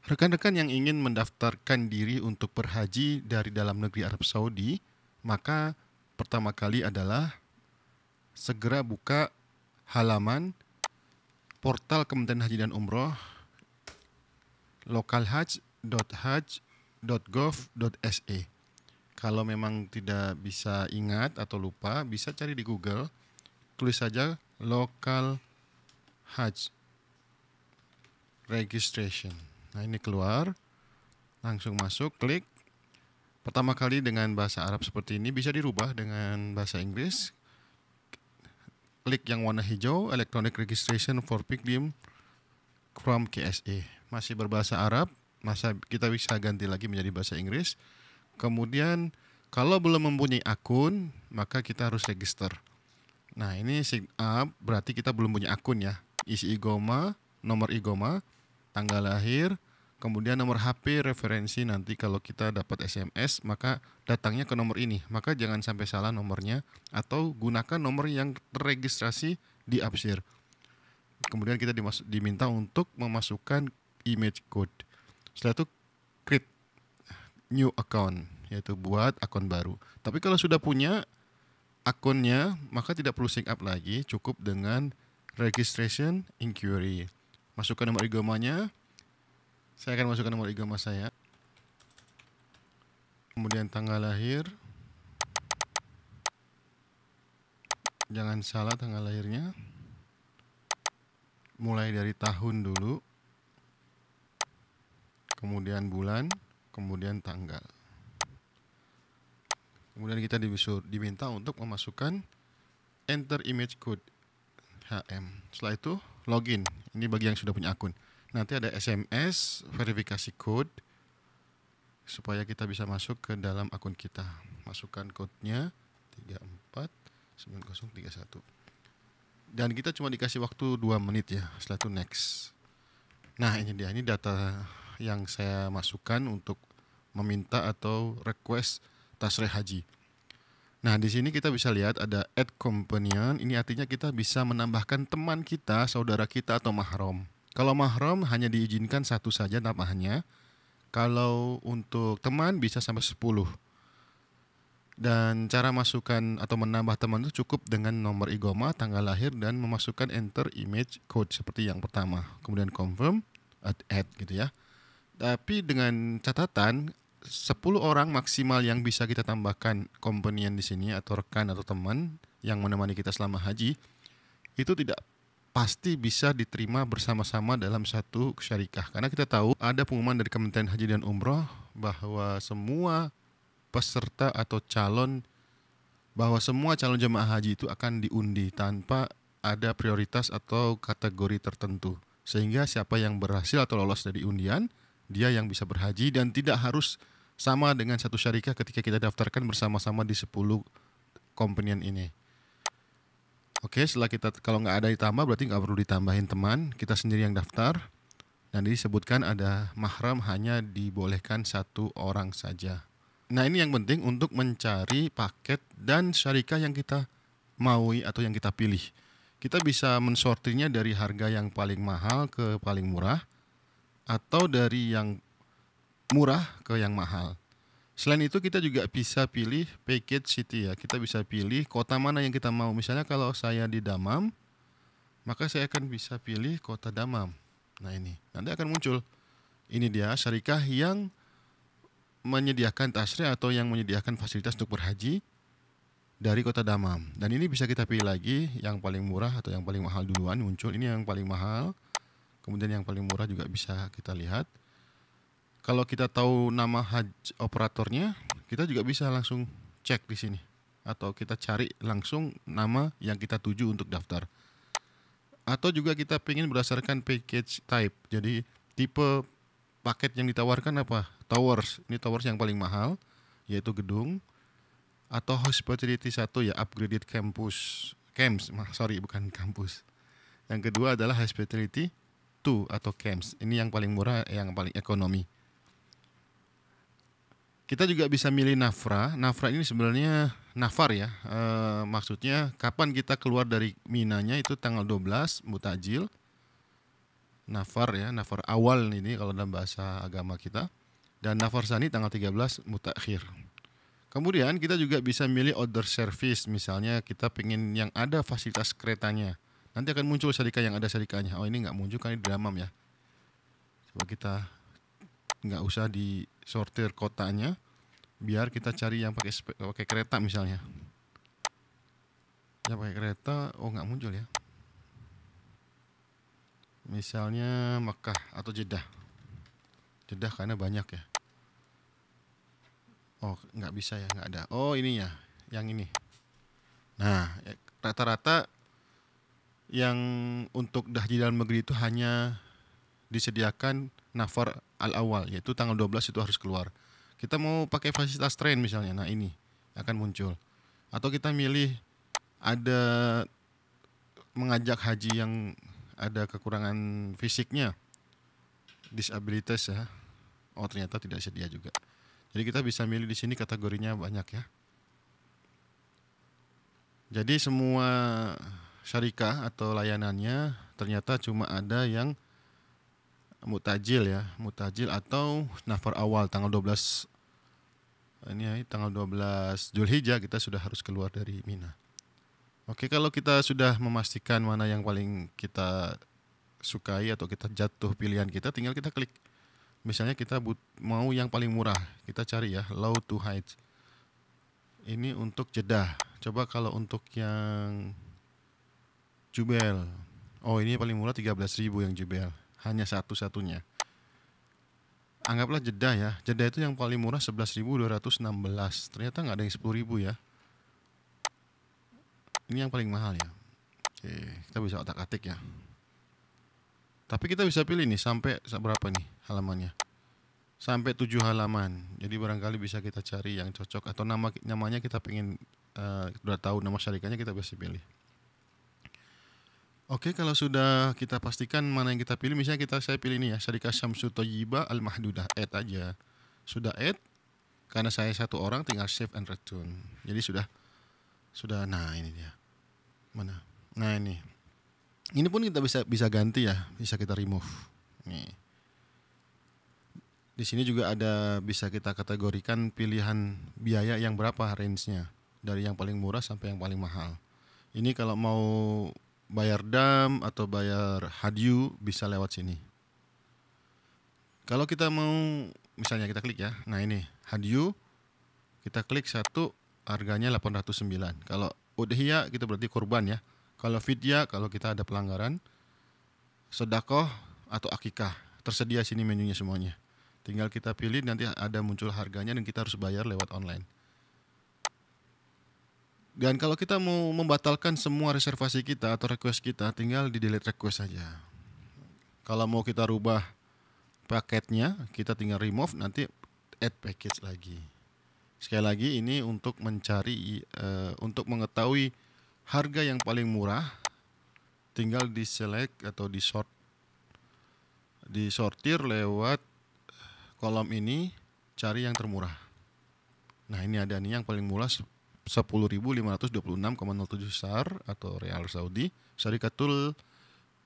Rekan-rekan yang ingin mendaftarkan diri untuk berhaji dari dalam negeri Arab Saudi, maka pertama kali adalah segera buka halaman portal Kementerian Haji dan Umroh localhaj.haj.gov.sa. Kalau memang tidak bisa ingat atau lupa, bisa cari di Google, tulis saja local hajj registration. Nah, ini keluar, langsung masuk, klik. Pertama kali dengan bahasa Arab seperti ini, bisa dirubah dengan bahasa Inggris. Klik yang warna hijau, electronic registration for pilgrim from KSA. Masih berbahasa Arab, masa kita bisa ganti lagi menjadi bahasa Inggris. Kemudian kalau belum mempunyai akun, maka kita harus register. Nah, ini sign up berarti kita belum punya akun ya. Isi igoma, nomor igoma, tanggal lahir, kemudian nomor HP referensi. Nanti kalau kita dapat SMS, maka datangnya ke nomor ini. Maka jangan sampai salah nomornya, atau gunakan nomor yang terregistrasi di Absir. Kemudian kita diminta untuk memasukkan image code. Setelah itu create new account, yaitu buat akun baru. Tapi kalau sudah punya akunnya, maka tidak perlu sign up lagi, cukup dengan registration inquiry. Masukkan nomor igamanya. Saya akan masukkan nomor igama saya. Kemudian tanggal lahir. Jangan salah tanggal lahirnya. Mulai dari tahun dulu. Kemudian bulan, kemudian tanggal. Kemudian kita diminta untuk memasukkan enter image code HM. Setelah itu login. Ini bagi yang sudah punya akun. Nanti ada SMS verifikasi code supaya kita bisa masuk ke dalam akun kita. Masukkan kodenya 349031. Dan kita cuma dikasih waktu 2 menit ya. Setelah itu next. Nah, ini dia. Ini data yang saya masukkan untuk meminta atau request tasrih haji. Nah, di sini kita bisa lihat ada add companion. Ini artinya kita bisa menambahkan teman kita, saudara kita, atau mahram. Kalau mahram hanya diizinkan satu saja namanya. Kalau untuk teman bisa sampai 10. Dan cara masukkan atau menambah teman itu cukup dengan nomor igoma, tanggal lahir, dan memasukkan enter image code seperti yang pertama. Kemudian confirm, add gitu ya. Tapi dengan catatan 10 orang maksimal yang bisa kita tambahkan companion di sini, atau rekan atau teman yang menemani kita selama haji, itu tidak pasti bisa diterima bersama-sama dalam satu syarikah. Karena kita tahu ada pengumuman dari Kementerian Haji dan Umroh bahwa semua peserta atau semua calon jemaah haji itu akan diundi tanpa ada prioritas atau kategori tertentu. Sehingga siapa yang berhasil atau lolos dari undian, dia yang bisa berhaji, dan tidak harus sama dengan satu syarikah ketika kita daftarkan bersama-sama di 10 companion ini. Oke, setelah kita, kalau nggak ada ditambah berarti nggak perlu ditambahin teman, kita sendiri yang daftar. Dan disebutkan ada mahram hanya dibolehkan 1 orang saja. Nah, ini yang penting untuk mencari paket dan syarikah yang kita maui atau yang kita pilih. Kita bisa mensortirnya dari harga yang paling mahal ke paling murah, atau dari yang murah ke yang mahal. Selain itu kita juga bisa pilih package city ya. Kita bisa pilih kota mana yang kita mau. Misalnya kalau saya di Damam, maka saya akan bisa pilih kota Damam. Nah, ini nanti akan muncul. Ini dia syarikah yang menyediakan tasrih atau yang menyediakan fasilitas untuk berhaji dari kota Damam. Dan ini bisa kita pilih lagi yang paling murah atau yang paling mahal duluan muncul. Ini yang paling mahal. Kemudian yang paling murah juga bisa kita lihat. Kalau kita tahu nama haji operatornya, kita juga bisa langsung cek di sini. Atau kita cari langsung nama yang kita tuju untuk daftar. Atau juga kita pengen berdasarkan package type. Jadi tipe paket yang ditawarkan apa? Towers. Ini towers yang paling mahal, yaitu gedung. Atau hospitality 1 ya, upgraded campus. Bukan kampus. Yang kedua adalah hospitality 2 atau camps. Ini yang paling murah, yang paling ekonomi. Kita juga bisa milih nafra. Nafra ini sebenarnya nafar ya. Maksudnya kapan kita keluar dari Minanya itu tanggal 12 Mutajil. nafar ya, nafar awal ini kalau dalam bahasa agama kita, dan nafar sani tanggal 13 mutakhir. Kemudian kita juga bisa milih order service, misalnya kita pengen yang ada fasilitas keretanya. Nanti akan muncul syarikat yang ada syarikahnya. Oh ini nggak muncul kan, ini Damam ya. Coba kita nggak usah disortir kotanya, biar kita cari yang pakai kereta misalnya. Yang pakai kereta, oh nggak muncul ya. Misalnya Makkah atau Jeddah. Jeddah karena banyak ya. Oh nggak bisa ya, nggak ada. Oh ini ya, yang ini. Nah rata-rata yang untuk haji dalam negeri itu hanya disediakan nafar al-awal, yaitu tanggal 12 itu harus keluar. Kita mau pakai fasilitas train misalnya, nah ini akan muncul. Atau kita milih ada mengajak haji yang ada kekurangan fisiknya, disabilitas ya. Oh ternyata tidak sedia juga. Jadi kita bisa milih di sini kategorinya banyak ya. Jadi semua syarikah atau layanannya ternyata cuma ada yang mutajil ya, mutajil atau nafar awal tanggal 12 ini ya, tanggal 12 Zulhijjah kita sudah harus keluar dari Mina. Oke, kalau kita sudah memastikan mana yang paling kita sukai atau kita jatuh pilihan kita, tinggal kita klik. Misalnya kita mau yang paling murah, kita cari ya low to high. Ini untuk Jeddah. Coba kalau untuk yang Jubel. Oh ini paling murah 13.000 yang Jubel. Hanya satu-satunya. Anggaplah Jeddah ya. Jeddah itu yang paling murah 11.216. Ternyata nggak ada yang 10.000 ya. Ini yang paling mahal ya. Oke, kita bisa otak-atik ya. Tapi kita bisa pilih nih sampai berapa nih halamannya. Sampai 7 halaman. Jadi barangkali bisa kita cari yang cocok atau namanya kita pengen udah tahu nama syarikahnya, kita bisa pilih. Oke, kalau sudah kita pastikan mana yang kita pilih, misalnya saya pilih ini ya, Syarikah Syamsu Thayyibah Al-Mahdudah, add aja. Sudah add, karena saya satu orang tinggal save and return. Jadi sudah nah ini dia. Mana? Nah ini. Ini pun kita bisa ganti ya, bisa kita remove. Nih. Di sini juga ada bisa kita kategorikan pilihan biaya yang berapa range-nya, dari yang paling murah sampai yang paling mahal. Ini kalau mau bayar dam atau bayar hadyu bisa lewat sini. Kalau kita mau misalnya kita klik ya. Nah ini hadyu, kita klik satu, harganya 809. Kalau udhiyah kita berarti kurban ya. Kalau fidyah kalau kita ada pelanggaran, sedekah atau akikah, tersedia sini menunya semuanya. Tinggal kita pilih, nanti ada muncul harganya dan kita harus bayar lewat online. Dan kalau kita mau membatalkan semua reservasi kita atau request kita, tinggal di delete request saja. Kalau mau kita rubah paketnya, kita tinggal remove, nanti add package lagi. Sekali lagi ini untuk mencari, untuk mengetahui harga yang paling murah, tinggal di select atau disortir lewat kolom ini, cari yang termurah. Nah ini ada nih yang paling murah 10.526,07 SAR atau Real Saudi,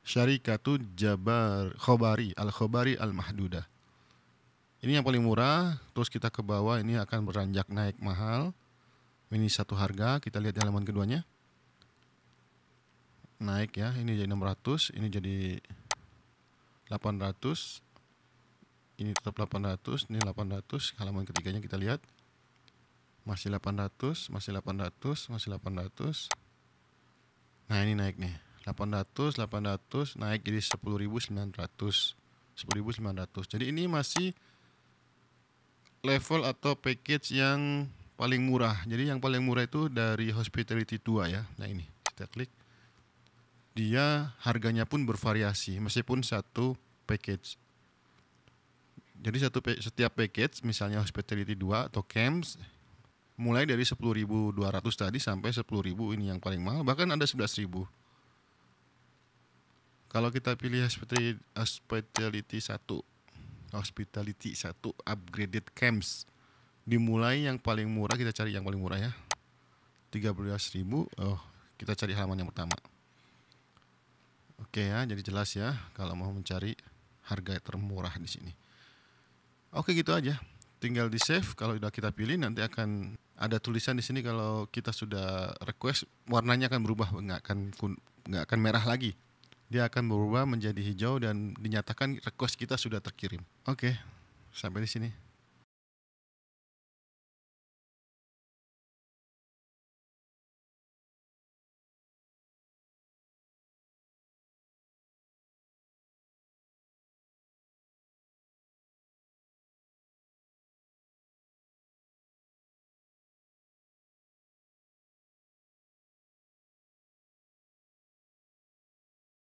Syarikatu Jabar Khobari Al-Mahdudah. Ini yang paling murah, terus kita ke bawah ini akan beranjak naik mahal. Ini satu harga, kita lihat di halaman keduanya. Naik ya, ini jadi 600, ini jadi 800. Ini tetap 800, ini 800, halaman ketiganya kita lihat. Masih 800, masih 800, masih 800. Nah, ini naik nih. 800 naik jadi 10.900. 10.900. Jadi ini masih level atau package yang paling murah. Jadi yang paling murah itu dari Hospitality 2 ya. Nah, ini kita klik. Dia harganya pun bervariasi meskipun satu package. Jadi setiap package misalnya Hospitality 2 atau Camps mulai dari 10.200 tadi sampai 10.000 ini yang paling mahal, bahkan ada 11.000. Kalau kita pilih Hospitality 1 upgraded Camps, dimulai yang paling murah, kita cari yang paling murah ya. 13.000. Oh, kita cari halaman yang pertama. Oke ya, jadi jelas ya kalau mau mencari harga termurah di sini. Oke, gitu aja. Tinggal di save. Kalau udah kita pilih nanti akan ada tulisan di sini kalau kita sudah request, warnanya akan berubah, nggak akan merah lagi. Dia akan berubah menjadi hijau dan dinyatakan request kita sudah terkirim. Oke, sampai di sini.